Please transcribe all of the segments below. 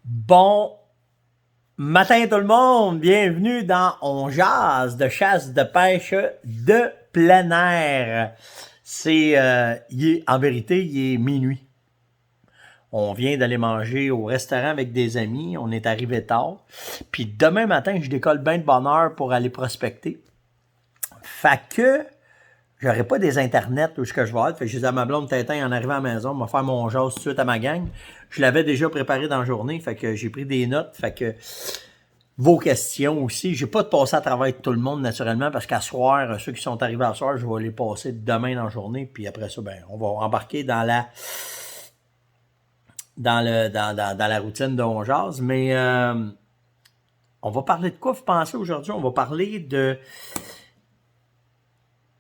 Bon matin tout le monde, bienvenue dans On jase de chasse de pêche de plein air. En vérité, il est minuit. On vient d'aller manger au restaurant avec des amis, on est arrivé tard. Puis demain matin, je décolle bien de bonne heure pour aller prospecter. Fait que j'aurai pas des internets où ce que je vais être. Fait que je disais à ma blonde Tintin en arrivant à la maison, on va faire mon jazz tout de suite à ma gang. Je l'avais déjà préparé dans la journée, fait que j'ai pris des notes, fait que vos questions aussi. J'ai pas de passer à travers tout le monde naturellement parce qu'à soir, ceux qui sont arrivés à soir, je vais les passer demain dans la journée. Puis après ça, ben, on va embarquer dans la routine de On jase. Mais on va parler de quoi vous pensez aujourd'hui? On va parler de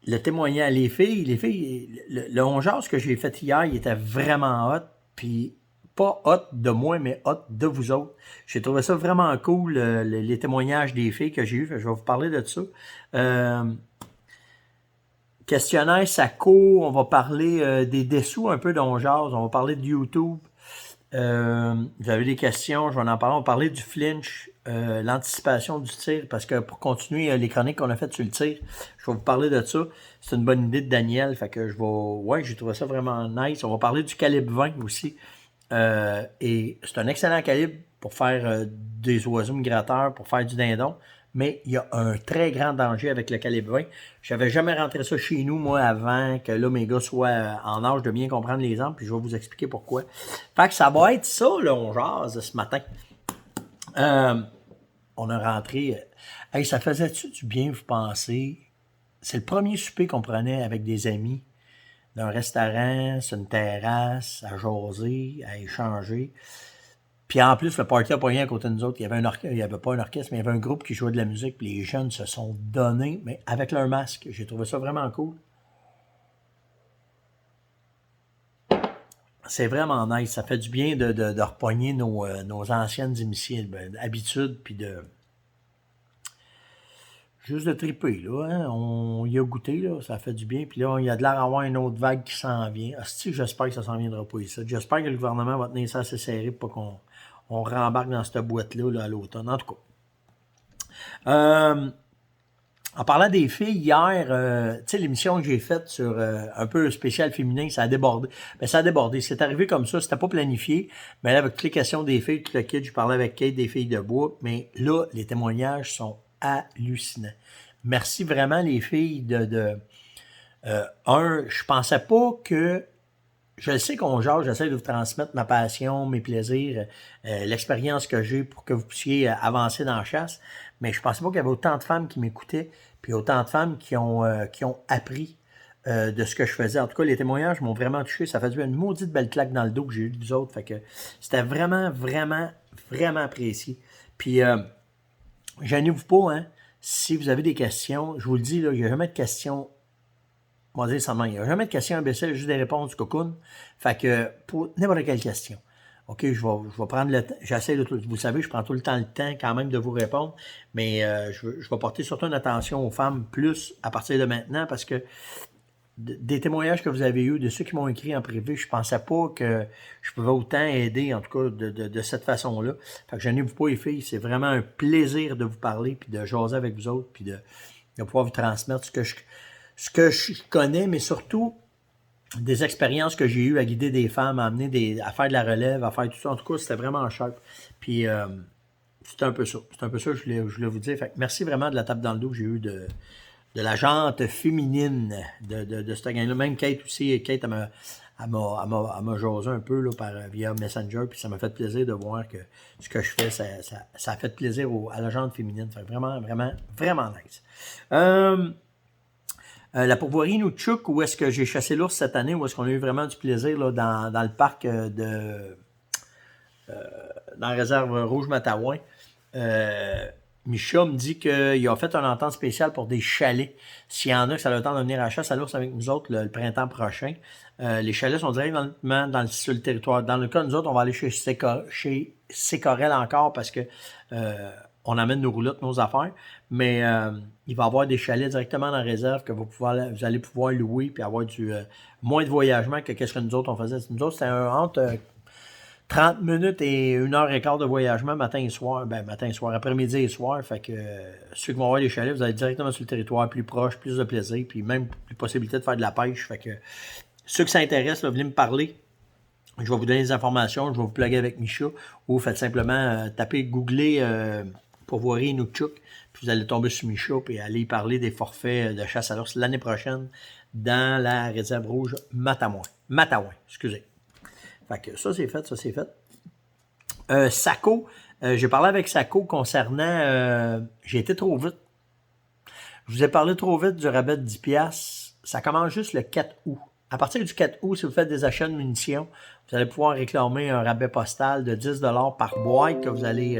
le témoignage. Les filles, le On jase que j'ai fait hier, il était vraiment hot. Puis pas hot de moi, mais hot de vous autres. J'ai trouvé ça vraiment cool, les témoignages des filles que j'ai eus. Je vais vous parler de ça. Questionnaire, ça court. On va parler des dessous un peu d'On jase. On va parler de YouTube. Vous avez des questions, je vais en parler. On va parler du flinch, l'anticipation du tir, parce que pour continuer les chroniques qu'on a faites sur le tir, je vais vous parler de ça. C'est une bonne idée de Daniel, fait que j'ai trouvé ça vraiment nice. On va parler du calibre 20 aussi. Et c'est un excellent calibre pour faire des oiseaux migrateurs, pour faire du dindon. Mais il y a un très grand danger avec le calibre 20. Je n'avais jamais rentré ça chez nous, moi, avant que là, mes gars soient en âge de bien comprendre les armes, puis je vais vous expliquer pourquoi. Fait que ça va être ça, là, on jase ce matin. On a rentré. Hey, ça faisait-tu du bien, vous pensez? C'est le premier souper qu'on prenait avec des amis d'un restaurant, sur une terrasse, à jaser, à échanger. Puis en plus, le party n'a pas rien à côté de nous autres. Il y avait il y avait pas un orchestre, mais il y avait un groupe qui jouait de la musique. Puis les jeunes se sont donnés, mais avec leur masque. J'ai trouvé ça vraiment cool. C'est vraiment nice. Ça fait du bien de repogner nos anciennes habitudes, puis juste de triper, là. Hein? On y a goûté, là. Ça fait du bien. Puis là, il y a de l'air d'avoir une autre vague qui s'en vient. Hostie, j'espère que ça s'en viendra pas ici. J'espère que le gouvernement va tenir ça assez serré pour pas qu'on rembarque dans cette boîte-là là, à l'automne. En tout cas. En parlant des filles, hier, tu sais, l'émission que j'ai faite sur un peu spécial féminin, ça a débordé. Ben, ça a débordé. C'est arrivé comme ça, c'était pas planifié. Mais là, avec toutes les questions des filles, tout le kit, je parlais avec Kate des filles de bois. Mais là, les témoignages sont hallucinants. Merci vraiment, les filles je pensais pas que je sais qu'on jase, j'essaie de vous transmettre ma passion, mes plaisirs, l'expérience que j'ai pour que vous puissiez avancer dans la chasse. Mais je pensais pas qu'il y avait autant de femmes qui m'écoutaient, puis autant de femmes qui ont appris de ce que je faisais. En tout cas, les témoignages m'ont vraiment touché. Ça fait une maudite belle claque dans le dos que j'ai eu des autres. Fait que c'était vraiment, vraiment, vraiment apprécié. Puis, gênez-vous pas, hein. Si vous avez des questions, je vous le dis, là, il n'y a jamais de questions. On va dire ça il n'y a jamais de questions imbéciles, juste des réponses du cocoon. Fait que pour n'importe quelle question. OK, je vais prendre le temps. J'essaie de tout. Vous savez, je prends tout le temps quand même de vous répondre. Mais je vais porter surtout une attention aux femmes plus à partir de maintenant parce que des témoignages que vous avez eus, de ceux qui m'ont écrit en privé, je pensais pas que je pouvais autant aider, en tout cas, de cette façon-là. Fait que gênez-vous pas, les filles. C'est vraiment un plaisir de vous parler, puis de jaser avec vous autres, puis de pouvoir vous transmettre ce que je connais, mais surtout des expériences que j'ai eues à guider des femmes, à faire de la relève, à faire tout ça. En tout cas, c'était vraiment sharp. Puis, c'était un peu ça. C'est un peu ça que je voulais vous dire. Fait que merci vraiment de la tape dans le dos que j'ai eu de la jante féminine de ce gang-là. Même Kate aussi. Kate, elle m'a jasé un peu là, via Messenger, puis ça m'a fait plaisir de voir que ce que je fais, ça a fait plaisir à la jante féminine. Fait vraiment, vraiment, vraiment nice. La pourvoirie Inukshuk, où est-ce que j'ai chassé l'ours cette année, où est-ce qu'on a eu vraiment du plaisir là, dans le parc dans la réserve Rouge-Matawan. Micha me dit qu'il a fait un entente spéciale pour des chalets. S'il y en a que ça a le temps de venir à la chasse à l'ours avec nous autres le printemps prochain, les chalets sont directement sur le territoire. Dans le cas de nous autres, on va aller chez Sécorel encore parce que on amène nos roulottes, nos affaires, mais il va y avoir des chalets directement dans la réserve que vous allez pouvoir louer puis avoir moins de voyagement que qu'est-ce que nous autres on faisait. Nous autres, c'était entre 30 minutes et 1 heure et quart de voyagement matin et soir. Ben, matin et soir, après-midi et soir. Fait que ceux qui vont avoir les chalets, vous allez directement sur le territoire, plus proche, plus de plaisir, puis même plus possibilité de faire de la pêche. Fait que ceux qui s'intéressent, venez me parler. Je vais vous donner des informations, je vais vous plugger avec Micha, ou faites simplement taper, googler pour voir Inukchuk, puis vous allez tomber sur Micha, puis aller y parler des forfaits de chasse à l'ours l'année prochaine dans la réserve rouge Matawan, excusez. Fait que ça c'est fait. Saco, j'ai parlé avec Saco concernant, j'ai été trop vite. Je vous ai parlé trop vite du rabais de 10$. Ça commence juste le 4 août. À partir du 4 août, si vous faites des achats de munitions, vous allez pouvoir réclamer un rabais postal de 10$ par boîte que vous allez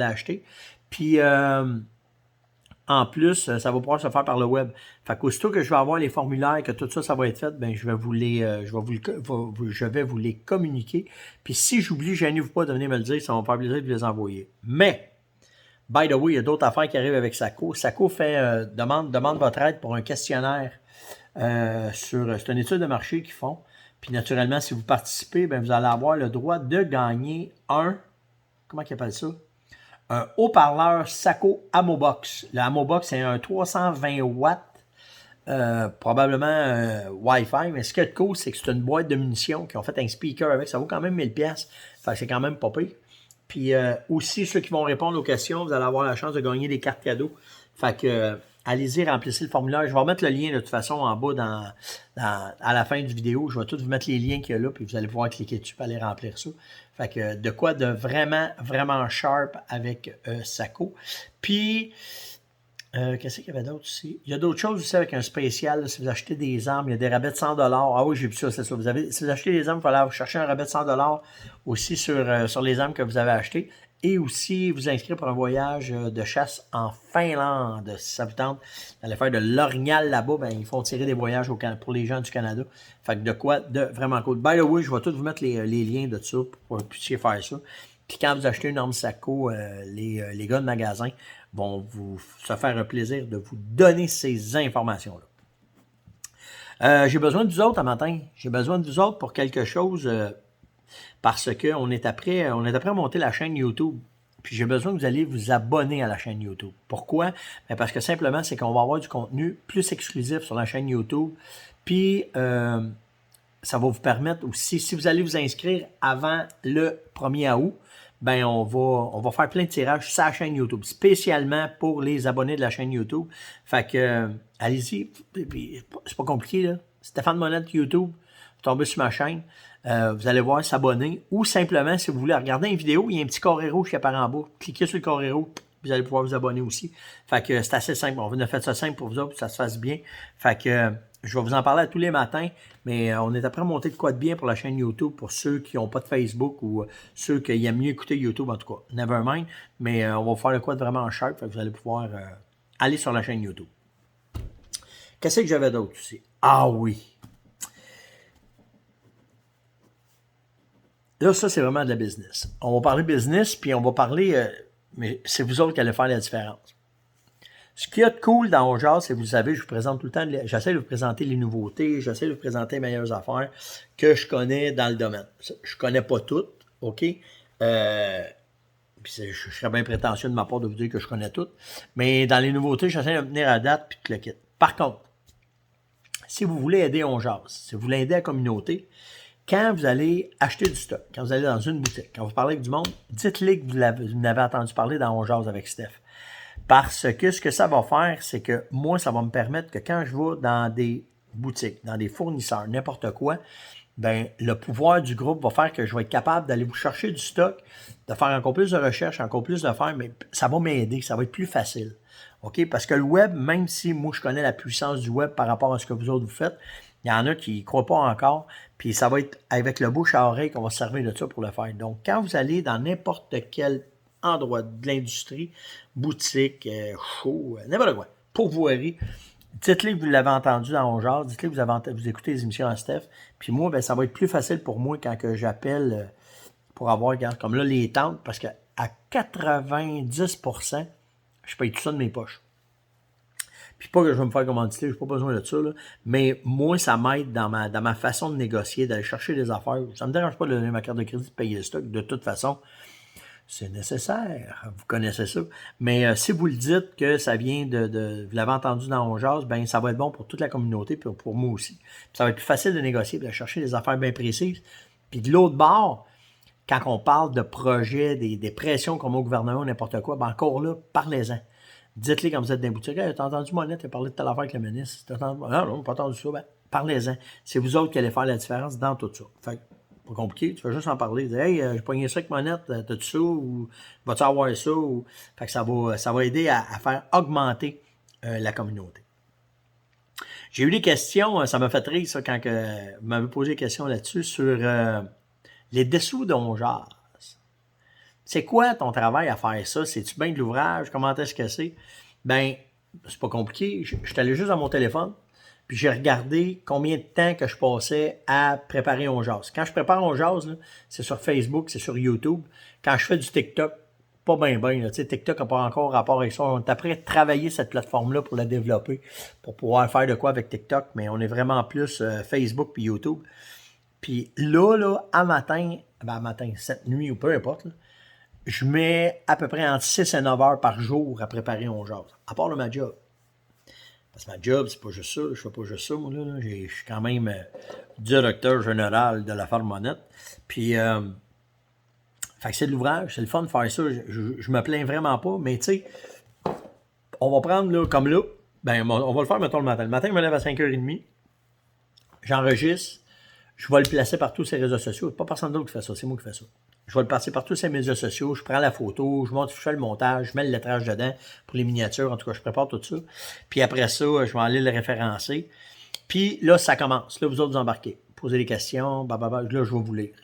acheter. Puis, en plus, ça va pouvoir se faire par le web. Fait qu'aussitôt que je vais avoir les formulaires, que tout ça, ça va être fait, ben je vais vous les communiquer. Puis si j'oublie, gênez-vous pas de venir me le dire, ça va me faire plaisir de vous les envoyer. Mais, by the way, il y a d'autres affaires qui arrivent avec Saco. Saco fait demande votre aide pour un questionnaire c'est une étude de marché qu'ils font. Puis naturellement, si vous participez, ben vous allez avoir le droit de gagner comment ils appellent ça? Un haut-parleur Saco Amobox. Le Amobox, c'est un 320 watts, probablement Wi-Fi, mais ce qui est cool, c'est que c'est une boîte de munitions qui ont fait un speaker avec. Ça vaut quand même 1000$. Fait que c'est quand même pas pire. Puis aussi, ceux qui vont répondre aux questions, vous allez avoir la chance de gagner des cartes cadeaux. Fait que allez-y, remplissez le formulaire. Je vais remettre le lien de toute façon en bas à la fin du vidéo. Je vais tout vous mettre les liens qu'il y a là, puis vous allez pouvoir cliquer dessus pour aller remplir ça. Fait que de quoi de vraiment, vraiment sharp avec Saco. Puis, qu'est-ce qu'il y avait d'autre aussi? Il y a d'autres choses aussi avec un spécial. Là, si vous achetez des armes, il y a des rabais de 100$. Ah oui, j'ai vu ça, c'est ça. Si vous achetez des armes, il va falloir chercher un rabais de 100$ aussi sur les armes que vous avez achetées. Et aussi vous inscrire pour un voyage de chasse en Finlande. Si ça vous tente d'aller faire de l'orignal là-bas, ben, ils font tirer des voyages pour les gens du Canada. Fait que de quoi de vraiment cool. By the way, je vais tout vous mettre les liens de ça pour que vous puissiez faire ça. Puis quand vous achetez une arme Saco, les gars de magasin vont se faire un plaisir de vous donner ces informations-là. J'ai besoin de vous autres un matin. J'ai besoin de vous autres pour quelque chose parce qu'on est après à monter la chaîne YouTube. Puis j'ai besoin que vous allez vous abonner à la chaîne YouTube. Pourquoi? Ben parce que simplement, c'est qu'on va avoir du contenu plus exclusif sur la chaîne YouTube. Puis ça va vous permettre aussi, si vous allez vous inscrire avant le 1er août, ben on va faire plein de tirages sur la chaîne YouTube, spécialement pour les abonnés de la chaîne YouTube. Fait que allez-y, c'est pas compliqué là. Stéphane Monette YouTube, vous tombez sur ma chaîne, vous allez voir s'abonner, ou simplement si vous voulez regarder une vidéo, il y a un petit carré rouge qui apparaît en bas. Cliquez sur le carré rouge, vous allez pouvoir vous abonner aussi. Fait que c'est assez simple. On a fait ça simple pour vous autres, pour que ça se fasse bien. Fait que je vais vous en parler à tous les matins, mais on est après à monter de quoi de bien pour la chaîne YouTube, pour ceux qui n'ont pas de Facebook ou ceux qui aiment mieux écouter YouTube, en tout cas. Never mind, mais on va faire le quoi de vraiment sharp, fait que vous allez pouvoir aller sur la chaîne YouTube. Qu'est-ce que j'avais d'autre aussi? Ah oui! Là, ça, c'est vraiment de la business. On va parler business, puis on va parler, mais c'est vous autres qui allez faire la différence. Ce qu'il y a de cool dans OnJazz, c'est que vous savez, je vous présente tout le temps, j'essaie de vous présenter les nouveautés, j'essaie de vous présenter les meilleures affaires que je connais dans le domaine. Je connais pas toutes, OK? Puis je serais bien prétentieux de ma part de vous dire que je connais toutes. Mais dans les nouveautés, j'essaie de me tenir à date puis de le quitter. Par contre, si vous voulez aider OnJazz, si vous voulez aider la communauté, quand vous allez acheter du stock, quand vous allez dans une boutique, quand vous parlez avec du monde, dites-les que vous n'avez entendu parler dans OnJazz avec Steph. Parce que ce que ça va faire, c'est que moi, ça va me permettre que quand je vais dans des boutiques, dans des fournisseurs, n'importe quoi, ben le pouvoir du groupe va faire que je vais être capable d'aller vous chercher du stock, de faire encore plus de recherches, encore plus de faire, mais ça va m'aider, ça va être plus facile. OK? Parce que le web, même si moi je connais la puissance du web par rapport à ce que vous autres vous faites, il y en a qui ne croient pas encore, puis ça va être avec le bouche à oreille qu'on va se servir de ça pour le faire. Donc, quand vous allez dans n'importe quel endroit de l'industrie, boutique, show, n'importe quoi, pourvoirie, dites-les que vous l'avez entendu dans OnJazz, dites-les que vous écoutez les émissions à Steph, puis moi, ben, ça va être plus facile pour moi quand que j'appelle pour avoir, regarde, comme là, les tentes, parce qu'à 90%, je paye tout ça de mes poches. Puis pas que je vais me faire commanditer, j'ai pas besoin de ça, là. Mais moi, ça m'aide dans ma façon de négocier, d'aller chercher des affaires. Ça me dérange pas de donner ma carte de crédit, de payer le stock. De toute façon, c'est nécessaire. Vous connaissez ça. Mais si vous le dites que ça vient vous l'avez entendu dans On Jase, ben ça va être bon pour toute la communauté, puis pour moi aussi. Puis ça va être plus facile de négocier, puis de chercher des affaires bien précises. Puis de l'autre bord, quand on parle de projets, des pressions qu'on met au gouvernement ou n'importe quoi, ben encore là, parlez-en. Dites-les quand vous êtes dans les boutiques. Hey, t'as entendu Monette, t'as parlé de telle affaire avec le ministre. T'as entendu... Non, pas entendu ça. Ben, parlez-en. C'est vous autres qui allez faire la différence dans tout ça. Fait que, pas compliqué, tu vas juste en parler. Dire, hey, j'ai pogné ça avec Monette, t'as-tu ça? Ou vas-tu avoir ça? Ou... Fait que ça va aider à faire augmenter la communauté. J'ai eu des questions, ça m'a fait rire, ça, quand vous m'avez posé des questions là-dessus, sur les dessous d'On Jase. C'est quoi ton travail à faire ça? C'est-tu bien de l'ouvrage? Comment est-ce que c'est? Ben, c'est pas compliqué. Je suis allé juste dans mon téléphone, puis j'ai regardé combien de temps que je passais à préparer On Jase. Quand je prépare On Jase, là, c'est sur Facebook, c'est sur YouTube. Quand je fais du TikTok, pas bien. TikTok n'a pas encore rapport avec ça. On est après travailler cette plateforme-là pour la développer, pour pouvoir faire de quoi avec TikTok, mais on est vraiment plus Facebook puis YouTube. Puis là, à matin, cette nuit ou peu importe, là, je mets à peu près entre 6 et 9 heures par jour à préparer On Jase, à part ma job. Parce que ma job, c'est pas juste ça. Je fais pas juste ça, moi, là. Je suis quand même directeur général de la Ferme Monette. Puis, fait que c'est de l'ouvrage. C'est le fun de faire ça. Je me plains vraiment pas. Mais, tu sais, on va prendre, là, comme là, ben, on va le faire, mettons, le matin. Le matin, je me lève à 5h30. J'enregistre. Je vais le placer par tous ces réseaux sociaux. Pas personne d'autre qui fait ça. C'est moi qui fais ça. Je vais le passer par tous ces médias sociaux, je prends la photo, je fais le montage, je mets le lettrage dedans pour les miniatures, en tout cas, je prépare tout ça. Puis après ça, je vais aller le référencer. Puis là, ça commence. Là, vous autres, vous embarquez. Posez des questions, là, je vais vous lire.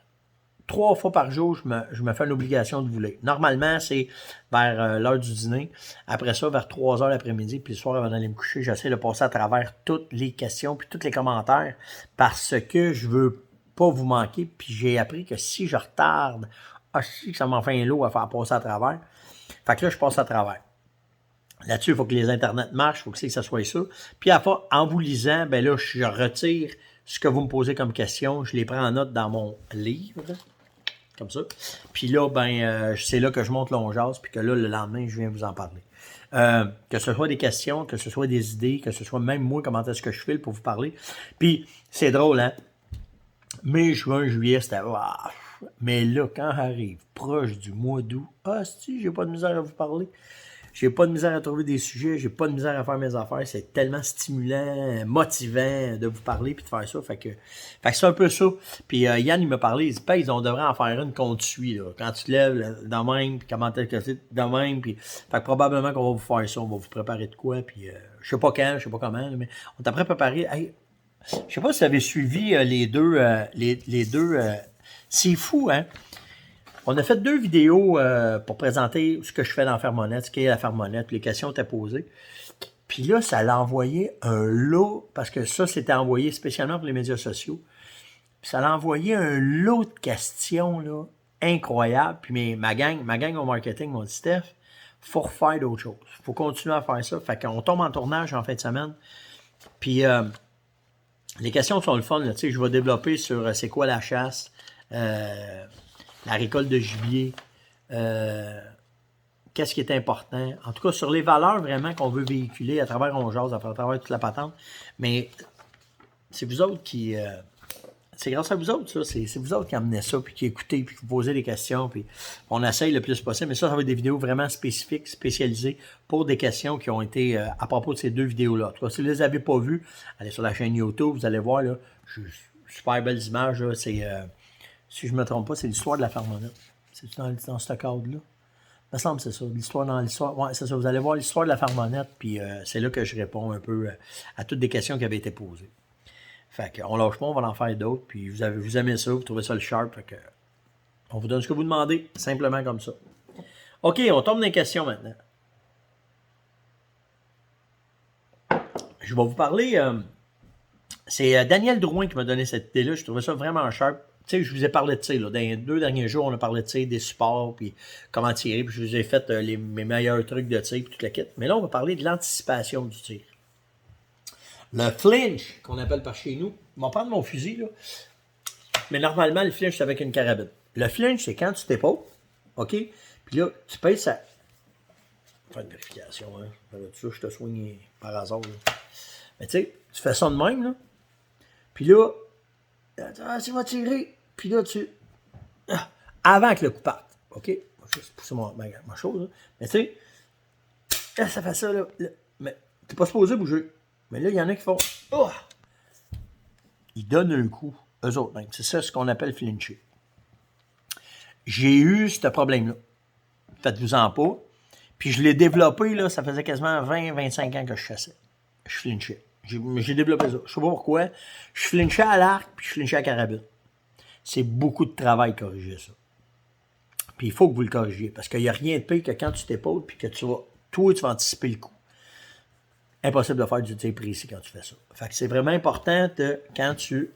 3 fois par jour, je me fais une obligation de vous lire. Normalement, c'est vers l'heure du dîner. Après ça, vers 3 heures l'après-midi, puis le soir, avant d'aller me coucher, j'essaie de passer à travers toutes les questions, puis tous les commentaires, parce que je veux pas vous manquer, puis j'ai appris que si je retarde, si ça m'en fait un lot à faire passer à travers. Fait que là, je passe à travers. Là-dessus, il faut que les internets marchent, il faut que ça soit ça. Puis en vous lisant, ben là, je retire ce que vous me posez comme question, je les prends en note dans mon livre, comme ça. Puis là, c'est là que je monte l'On Jase, puis que là, le lendemain, je viens vous en parler. Que ce soit des questions, que ce soit des idées, que ce soit même moi, comment est-ce que je file pour vous parler. Puis, c'est drôle, hein? Mai, juin, juillet, c'était... Mais là, quand arrive proche du mois d'août, si, j'ai pas de misère à vous parler. J'ai pas de misère à trouver des sujets, j'ai pas de misère à faire mes affaires. C'est tellement stimulant, motivant de vous parler puis de faire ça. Fait que c'est un peu ça. Puis Yann, il m'a parlé, il dit, on devrait en faire une qu'on te suit, là. Quand tu te lèves, de même, puis comment t'es cassé, de même. Puis, fait que probablement qu'on va vous faire ça, on va vous préparer de quoi. Puis je sais pas quand, je sais pas comment, mais on t'a préparé. Hey, je sais pas si vous avez suivi les deux. C'est fou, hein? On a fait 2 vidéos pour présenter ce que je fais dans Ferme Monette, ce qu'est la Ferme Monette, puis les questions étaient posées. Puis là, ça l'a envoyé un lot, parce que ça, c'était envoyé spécialement pour les médias sociaux. Puis ça l'a envoyé un lot de questions, là, incroyables. Puis ma gang au marketing m'ont dit, Steph, faut refaire d'autres choses. Faut continuer à faire ça. Fait qu'on tombe en tournage en fin de semaine. Puis les questions sont le fun, là. Tu sais, je vais développer sur c'est quoi la chasse, la récolte de gibier, qu'est-ce qui est important. En tout cas, sur les valeurs vraiment qu'on veut véhiculer à travers On Jase, à travers toute la patente. Mais c'est vous autres qui... c'est grâce à vous autres, ça. C'est vous autres qui amenez ça, puis qui écoutez, puis qui vous posez des questions, puis on essaye le plus possible. Mais ça va être des vidéos vraiment spécifiques, spécialisées pour des questions qui ont été à propos de ces 2 vidéos-là. En tout cas, si vous ne les avez pas vues, allez sur la chaîne YouTube, vous allez voir, là, super belles images, là. C'est... si je ne me trompe pas, c'est l'histoire de la Ferme Monette. C'est dans ce cadre-là. Il me semble que c'est ça. L'histoire dans l'histoire. Ouais, c'est ça. Vous allez voir l'histoire de la Ferme Monette, puis c'est là que je réponds un peu à toutes les questions qui avaient été posées. Fait qu'on lâche pas, on va en faire d'autres, puis vous aimez ça, vous trouvez ça le sharp, fait que on vous donne ce que vous demandez, simplement comme ça. OK, on tombe dans les questions maintenant. Je vais vous parler... c'est Daniel Drouin qui m'a donné cette idée-là. Je trouvais ça vraiment sharp. Tu sais, je vous ai parlé de tir. Dans les 2 derniers jours, on a parlé de tir, des supports, puis comment tirer. Puis je vous ai fait mes meilleurs trucs de tir, puis toute la kit. Mais là, on va parler de l'anticipation du tir. Le flinch, qu'on appelle par chez nous. On va prendre mon fusil, là. Mais normalement, le flinch, c'est avec une carabine. Le flinch, c'est quand tu t'épaules, OK? Puis là, tu pèses ça. Faire une vérification, hein. Ça, je te soigne par hasard, là. Mais tu sais, tu fais ça de même, là. Puis là, tu vas tirer. Puis là, avant que le coup parte, OK? Je vais juste pousser ma chose, là. Mais tu sais, là, ça fait ça, là. Mais t'es pas supposé bouger. Mais là, il y en a qui font... Oh! Ils donnent un coup, eux autres même. C'est ça ce qu'on appelle flincher. J'ai eu ce problème-là. Faites-vous-en pas. Puis je l'ai développé, là, ça faisait quasiment 20-25 ans que je chassais. Je flinchais. J'ai développé ça. Je sais pas pourquoi. Je flinchais à l'arc, puis je flinchais à la carabine. C'est beaucoup de travail de corriger ça. Puis il faut que vous le corrigiez, parce qu'il n'y a rien de pire que quand tu t'épaules, puis que tu vas anticiper le coup. Impossible de faire du tir précis quand tu fais ça. Fait que c'est vraiment important de, quand tu...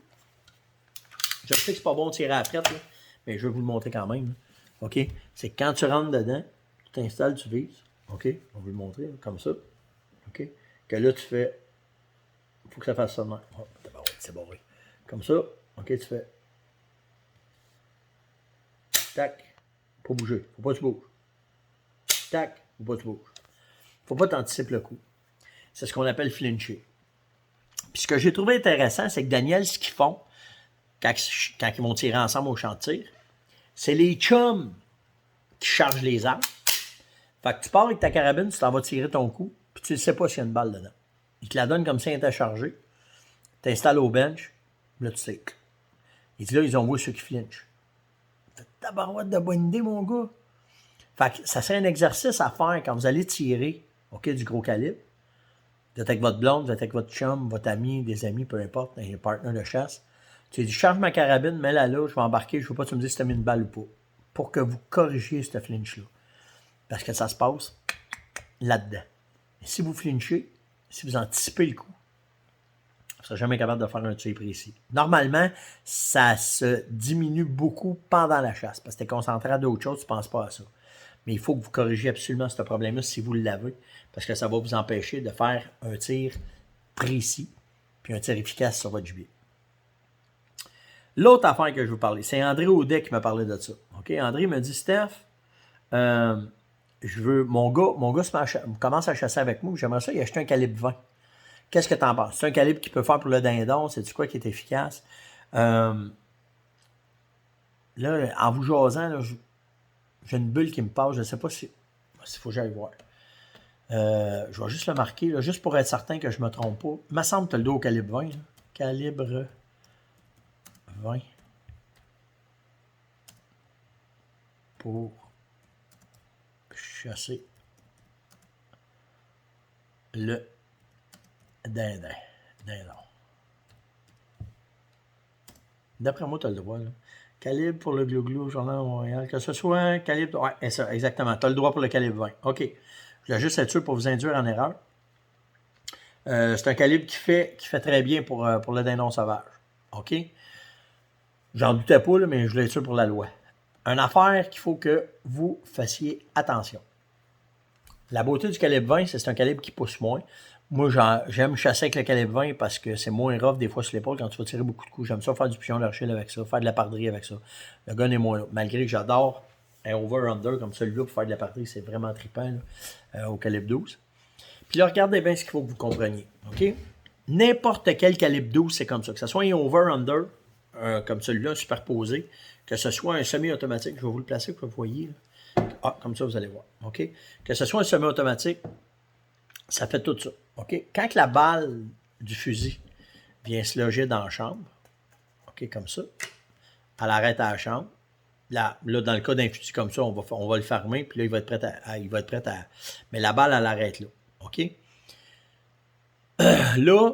Je sais que c'est pas bon de tirer à la frette, là, mais je vais vous le montrer quand même. Là. OK? C'est que quand tu rentres dedans, tu t'installes, tu vises. OK? On va vous le montrer, là, comme ça. OK? Que là, tu fais... Il faut que ça fasse ça de même. Oh, c'est barré. Comme ça. OK, tu fais... Tac. Faut bouger. Faut pas que tu bouges. Tac. Faut pas que tu bouges. Faut pas t'anticiper le coup. C'est ce qu'on appelle flincher. Puis ce que j'ai trouvé intéressant, c'est que Daniel, ce qu'ils font, quand ils vont tirer ensemble au champ de tir, c'est les chums qui chargent les armes. Fait que tu pars avec ta carabine, tu t'en vas tirer ton coup, puis tu ne sais pas s'il y a une balle dedans. Ils te la donnent comme si elle était chargée. Tu t'installes au bench, là tu sais. Et là, ils ont vu ceux qui flinchent. Fait tabarouette de bonne idée, mon gars. Fait que ça serait un exercice à faire quand vous allez tirer, OK, du gros calibre. Vous êtes avec votre blonde, vous êtes avec votre chum, votre ami, des amis, peu importe, un partenaire de chasse. Tu dis, charge ma carabine, mets-la là, je vais embarquer, je ne veux pas que tu me dises si tu as mis une balle ou pas. Pour que vous corrigiez ce flinch-là. Parce que ça se passe là-dedans. Et si vous flinchez, si vous anticipez le coup, vous ne serez jamais capable de faire un tir précis. Normalement, ça se diminue beaucoup pendant la chasse. Parce que tu es concentré à d'autres choses, tu ne penses pas à ça. Mais il faut que vous corrigiez absolument ce problème-là si vous l'avez, parce que ça va vous empêcher de faire un tir précis, puis un tir efficace sur votre gibier. L'autre affaire que je veux parler, c'est André Audet qui m'a parlé de ça. Okay? André me dit, Steph, mon gars commence à chasser avec moi, j'aimerais ça, il a acheté un calibre 20. Qu'est-ce que tu en penses? C'est un calibre qu'il peut faire pour le dindon, c'est-tu quoi qui est efficace? Là, en vous jasant, là, j'ai une bulle qui me passe, je ne sais pas s'il faut que j'aille voir. Je vais juste le marquer, là, juste pour être certain que je ne me trompe pas. Il me semble que tu as le dos au calibre 20. Là. Calibre 20. Pour chasser le dindon. D'après moi, tu as le droit. Là. Calibre pour le glou-glou, Journal de Montréal. Que ce soit un calibre... Ouais, c'est ça, exactement. Tu as le droit pour le calibre 20. OK. Je vais juste être sûr pour vous induire en erreur. C'est un calibre qui fait très bien pour le dindon sauvage. OK? J'en doutais pas, là, mais je voulais être sûr pour la loi. Une affaire qu'il faut que vous fassiez attention. La beauté du calibre 20, c'est un calibre qui pousse moins. Moi, j'aime chasser avec le calibre 20 parce que c'est moins rough des fois sur l'épaule quand tu vas tirer beaucoup de coups. J'aime ça faire du pigeon d'archile avec ça, faire de la pardrie avec ça. Le gun est moins là. Malgré que j'adore un over-under comme celui-là pour faire de la pardrie, c'est vraiment trippant là, au calibre 12. Puis là, regardez bien ce qu'il faut que vous compreniez. OK? N'importe quel calibre 12, c'est comme ça. Que ce soit un over-under, comme celui-là, superposé, que ce soit un semi-automatique, je vais vous le placer pour que vous voyez. Là. Ah, comme ça, vous allez voir. OK? Que ce soit un semi-automatique, ça fait tout ça. OK? Quand la balle du fusil vient se loger dans la chambre, OK, comme ça, elle arrête à la chambre. Là dans le cas d'un fusil comme ça, on va le fermer, puis là, il va être prêt à... Mais la balle, elle arrête là. OK? Là,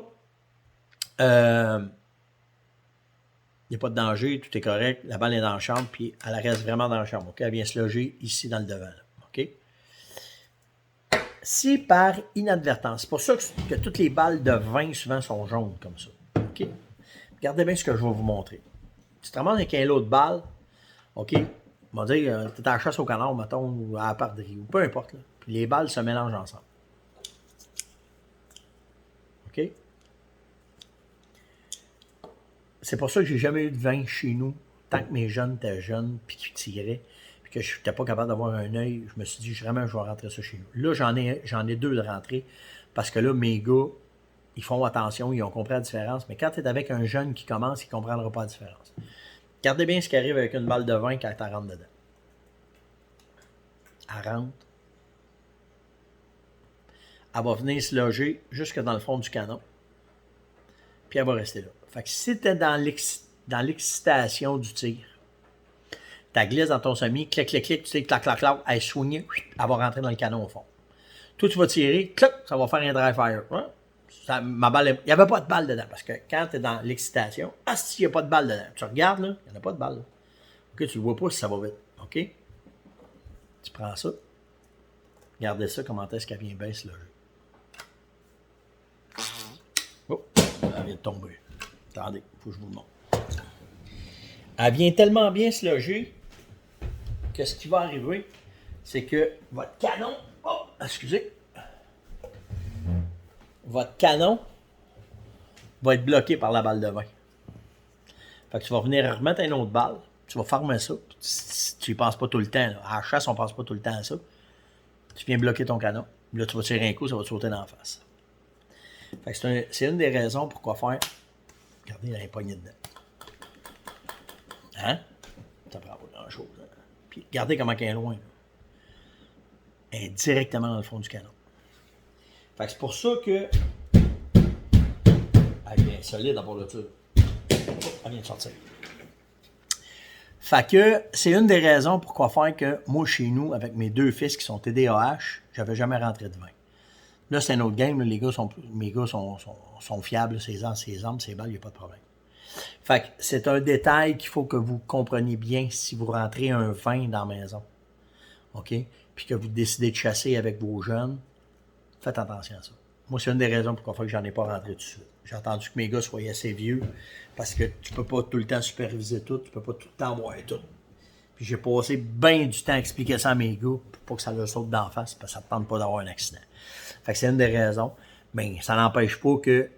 il n'y a pas de danger, tout est correct. La balle est dans la chambre, puis elle reste vraiment dans la chambre. OK? Elle vient se loger ici dans le devant. Là, OK? Si par inadvertance, c'est pour ça que toutes les balles de 20 souvent sont jaunes comme ça. OK? Regardez bien ce que je vais vous montrer. Tu te ramasses avec un lot de balles, OK? On va dire, tu es à la chasse au canard, mettons, ou à la pardrie, ou peu importe. Là. Puis les balles se mélangent ensemble. OK? c'est pour ça que j'ai jamais eu de vin chez nous, tant que mes jeunes étaient jeunes, puis qu'ils tiraient, puis que je n'étais pas capable d'avoir un œil. Je me suis dit, vraiment, je vais rentrer ça chez nous. Là, j'en ai deux de rentrée, parce que là, mes gars, ils font attention, ils ont compris la différence. Mais quand tu es avec un jeune qui commence, il ne comprendra pas la différence. Regardez bien ce qui arrive avec une balle de vin quand elle rentre dedans. Elle rentre. Elle va venir se loger jusque dans le fond du canon. Puis elle va rester là. Fait que si tu es dans l'excitation du tir, ta glisse dans ton semi, clic, clic, clic, tu sais, clac, clac, clac, elle est soignée, elle va rentrer dans le canon au fond. Toi, tu vas tirer, clac, ça va faire un dry fire. Hein? Ma balle, il n'y avait pas de balle dedans. Parce que quand tu es dans l'excitation, il n'y a pas de balle dedans. Tu regardes, là, il n'y en a pas de balle. Là. OK, tu ne le vois pas si ça va vite. OK? Tu prends ça. Regardez ça, comment est-ce qu'elle vient bien se loger. Oh, elle vient de tomber. Attendez, il faut que je vous le montre. Elle vient tellement bien se loger que ce qui va arriver, c'est que votre canon... Oh, excusez. Votre canon va être bloqué par la balle de vin. Fait que tu vas venir remettre une autre balle. Tu vas fermer ça. Tu n'y penses pas tout le temps. Là. À la chasse, on ne pense pas tout le temps à ça. Tu viens bloquer ton canon. Là, tu vas tirer un coup, ça va te sauter dans la face. Fait que c'est une des raisons pourquoi faire. Regardez, il y a un poignet dedans. Hein? Ça prend pas grand-chose. Hein? Puis regardez comment elle est loin. Là. Elle est directement dans le fond du canon. Fait que c'est pour ça que. Elle vient solide à part de ça. Elle vient de sortir. Fait que c'est une des raisons pourquoi faire que moi, chez nous, avec mes deux fils qui sont TDAH, j'avais jamais rentré de vin. Là, c'est un autre game. Là, mes gars sont fiables. Ses armes, ses balles, il n'y a pas de problème. Fait que c'est un détail qu'il faut que vous compreniez bien si vous rentrez un vin dans la maison. OK? Puis que vous décidez de chasser avec vos jeunes, faites attention à ça. Moi, c'est une des raisons pourquoi je n'en ai pas rentré tout de suite. J'ai entendu que mes gars soient assez vieux parce que tu peux pas tout le temps superviser tout, tu peux pas tout le temps voir tout. Puis j'ai passé bien du temps à expliquer ça à mes gars pour pas que ça leur saute d'en face parce que ça ne te tente pas d'avoir un accident. Fait que c'est une des raisons. Mais ça n'empêche pas que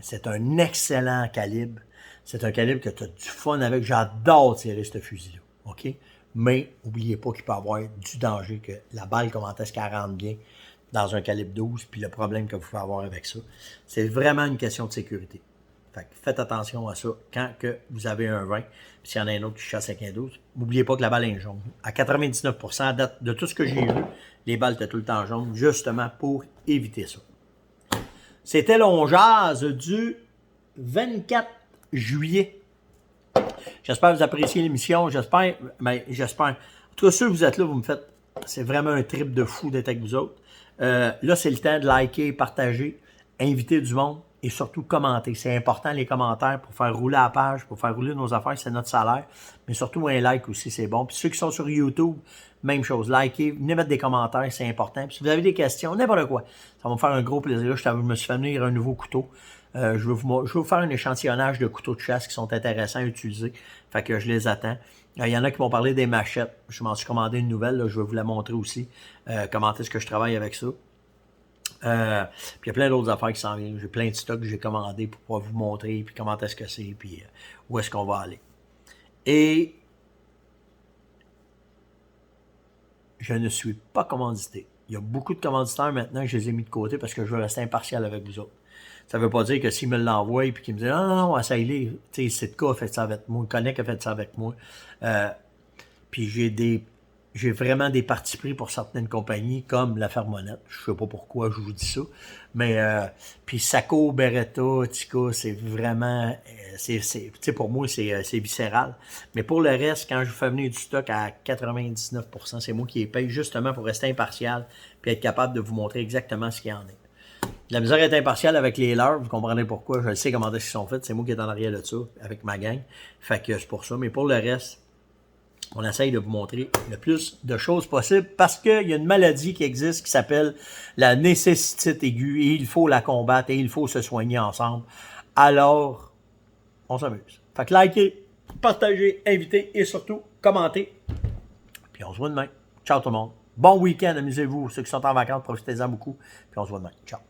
c'est un excellent calibre. C'est un calibre que tu as du fun avec. J'adore tirer ce fusil-là. OK? Mais n'oubliez pas qu'il peut y avoir du danger, que la balle, comment est-ce qu'elle rentre bien dans un calibre 12, puis le problème que vous pouvez avoir avec ça. C'est vraiment une question de sécurité. Fait que faites attention à ça quand que vous avez un 20, puis s'il y en a un autre qui chasse avec un 12, n'oubliez pas que la balle est jaune. À 99%, date de tout ce que j'ai vu, les balles étaient tout le temps jaunes, justement pour éviter ça. C'était l'On Jase du 24 juillet. J'espère que vous appréciez l'émission. J'espère. En tout cas, ceux que vous êtes là, vous me faites. C'est vraiment un trip de fou d'être avec vous autres. Là, c'est le temps de liker, partager, inviter du monde et surtout commenter. C'est important, les commentaires, pour faire rouler la page, pour faire rouler nos affaires, c'est notre salaire. Mais surtout, un like aussi, c'est bon. Puis ceux qui sont sur YouTube, même chose. Likez, venez mettre des commentaires, c'est important. Puis si vous avez des questions, n'importe quoi, ça va me faire un gros plaisir. Je me suis fait venir un nouveau couteau. Je vais vous faire un échantillonnage de couteaux de chasse qui sont intéressants à utiliser. Fait que je les attends. Il y en a qui m'ont parlé des machettes. Je m'en suis commandé une nouvelle. Là, je vais vous la montrer aussi. Comment est-ce que je travaille avec ça. Puis il y a plein d'autres affaires qui s'en viennent. J'ai plein de stocks que j'ai commandés pour pouvoir vous montrer. Puis comment est-ce que c'est. Puis où est-ce qu'on va aller. Et je ne suis pas commandité. Il y a beaucoup de commanditaires maintenant que je les ai mis de côté parce que je veux rester impartial avec vous autres. Ça ne veut pas dire que s'ils me l'envoient et qu'ils me disent « Non, essaye-les. » Tu sais, Sitka a fait ça avec moi. Connect a fait ça avec moi. Puis j'ai vraiment des partis pris pour certaines compagnies comme la Fermonette. Je ne sais pas pourquoi je vous dis ça. Mais puis Sako, Beretta, Tika, c'est vraiment... tu sais, pour moi, c'est viscéral. Mais pour le reste, quand je vous fais venir du stock à 99%, c'est moi qui les paye justement pour rester impartial puis être capable de vous montrer exactement ce qu'il y en a. La misère est impartiale avec les leurs, vous comprenez pourquoi, je sais comment est-ce qu'ils sont faits, c'est moi qui est en arrière de ça, avec ma gang, fait que c'est pour ça, mais pour le reste, on essaye de vous montrer le plus de choses possible, parce qu'il y a une maladie qui existe qui s'appelle la nécessitite aiguë, et il faut la combattre, et il faut se soigner ensemble, alors, on s'amuse. Fait que likez, partagez, invitez, et surtout, commentez, puis on se voit demain. Ciao tout le monde. Bon week-end, amusez-vous, ceux qui sont en vacances, profitez-en beaucoup, puis on se voit demain. Ciao.